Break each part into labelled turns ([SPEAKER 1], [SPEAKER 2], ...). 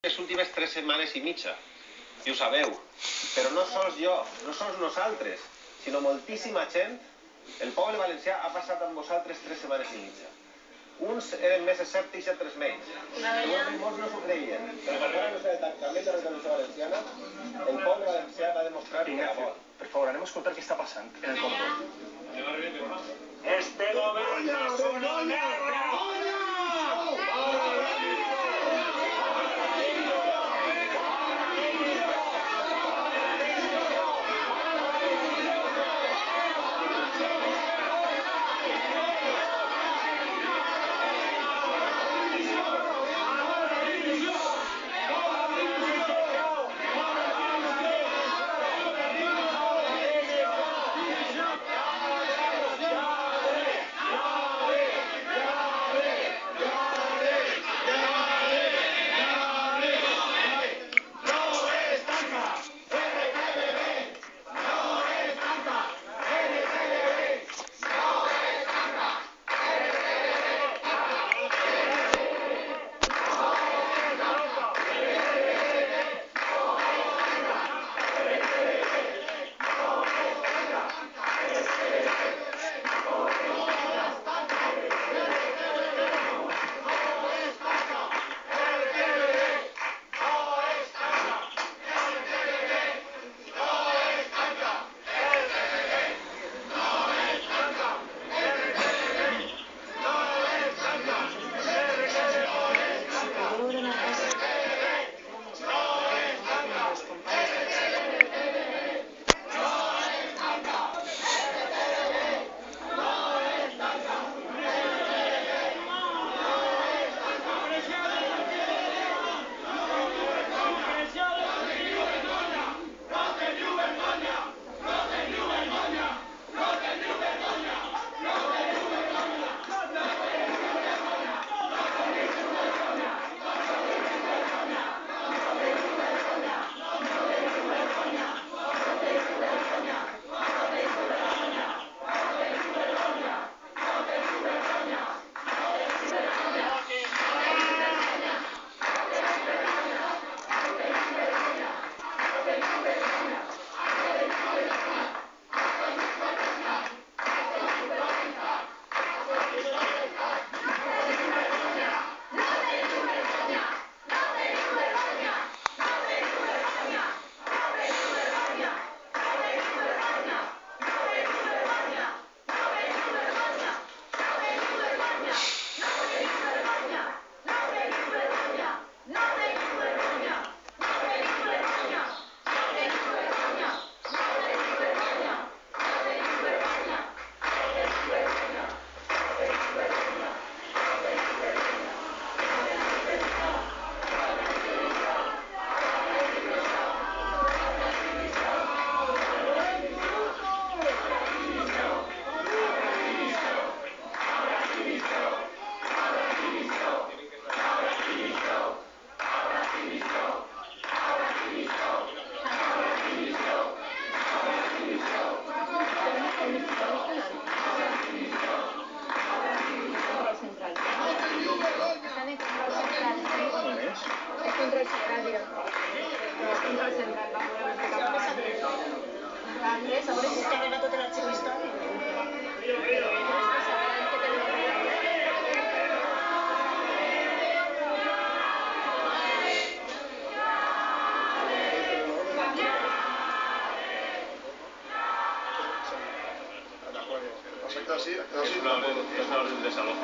[SPEAKER 1] les últimes 3 setmanes i mitja, i ho sabeu, però no sols jo, no sols nosaltres, sinó moltíssima gent. El poble valencià ha passat amb vosaltres 3 setmanes i mitja. Uns eren més escèptics i altres menys. Segurament molts no s'ho creien, però per part nostra de tancament de la Televisió Valenciana, el poble valencià va demostrar que la vol.
[SPEAKER 2] Per favor, anem a escoltar què està passant en el cordó.
[SPEAKER 3] Este gobierno es una guerra.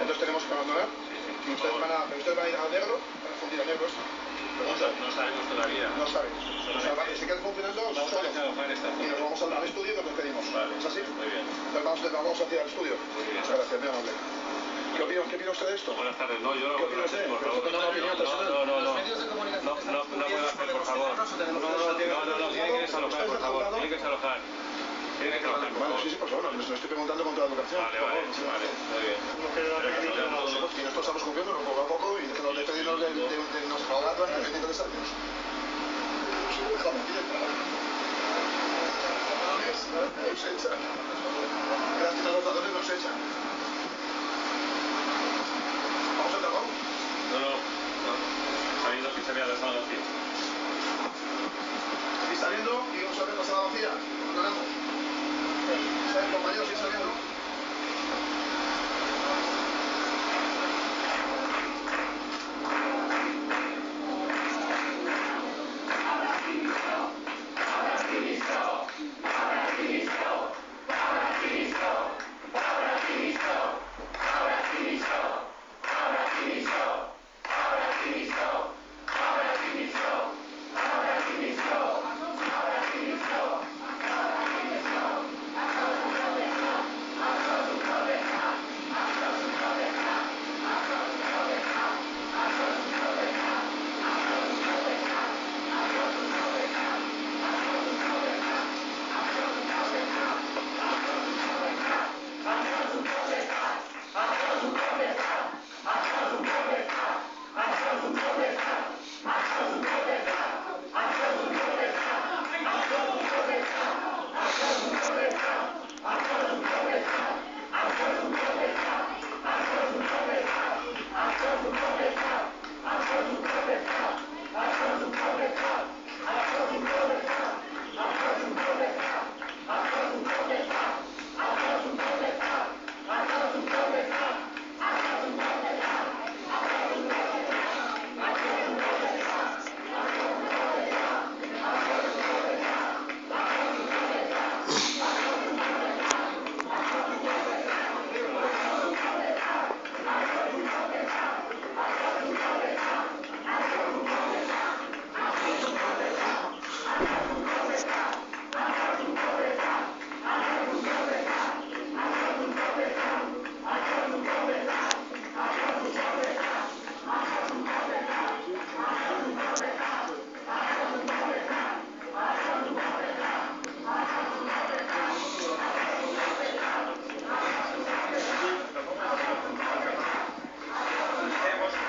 [SPEAKER 2] Entonces tenemos que abandonar. Ustedes van a ir al negro, van a fundir a negros.
[SPEAKER 1] No sabemos todavía.
[SPEAKER 2] No saben. Se quedan funcionando
[SPEAKER 1] vamos
[SPEAKER 2] solo.
[SPEAKER 1] Y
[SPEAKER 2] nos vamos al estudio y nos despedimos.
[SPEAKER 1] Vale.
[SPEAKER 2] ¿Es así?
[SPEAKER 1] Muy bien.
[SPEAKER 2] Entonces vamos hacia el estudio.
[SPEAKER 1] Muy bien.
[SPEAKER 2] Muchas gracias, muy amable. ¿Qué opina usted de esto?
[SPEAKER 1] Buenas tardes. No, yo no.
[SPEAKER 2] ¿Qué opina usted?
[SPEAKER 1] Por favor.
[SPEAKER 2] No.
[SPEAKER 4] Los medios de comunicación
[SPEAKER 1] No puedo hacer, por favor. No, tiene que desalojar, por favor. Tiene que desalojar. Tiene que desalojar, por favor.
[SPEAKER 2] Sí, por favor. Les estoy preguntando contra la educación.
[SPEAKER 1] Vale, muy bien.
[SPEAKER 2] Y nosotros estamos cumpliendo poco a poco y dejando de pedirnos de nos ahogando en el 23 años. Nos echan. Gracias a los ladrones nos echan. ¿Vamos a trabajo?
[SPEAKER 1] No. Saliendo.
[SPEAKER 4] se vea la sala vacía.
[SPEAKER 2] ¿Seguís saliendo y vamos a ver la sala vacía? Ganamos. ¿Sabes, compañeros, seguís saliendo?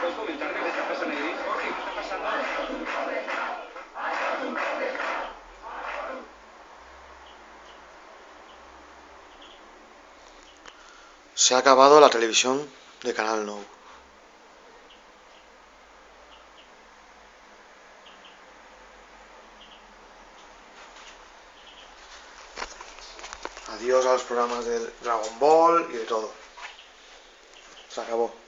[SPEAKER 4] ¿Puedes comentarme qué está pasando ahí? Jorge, ¿qué está pasando?
[SPEAKER 5] Se ha acabado la televisión de Canal Nou. Adiós a los programas de Dragon Ball y de todo. Se acabó.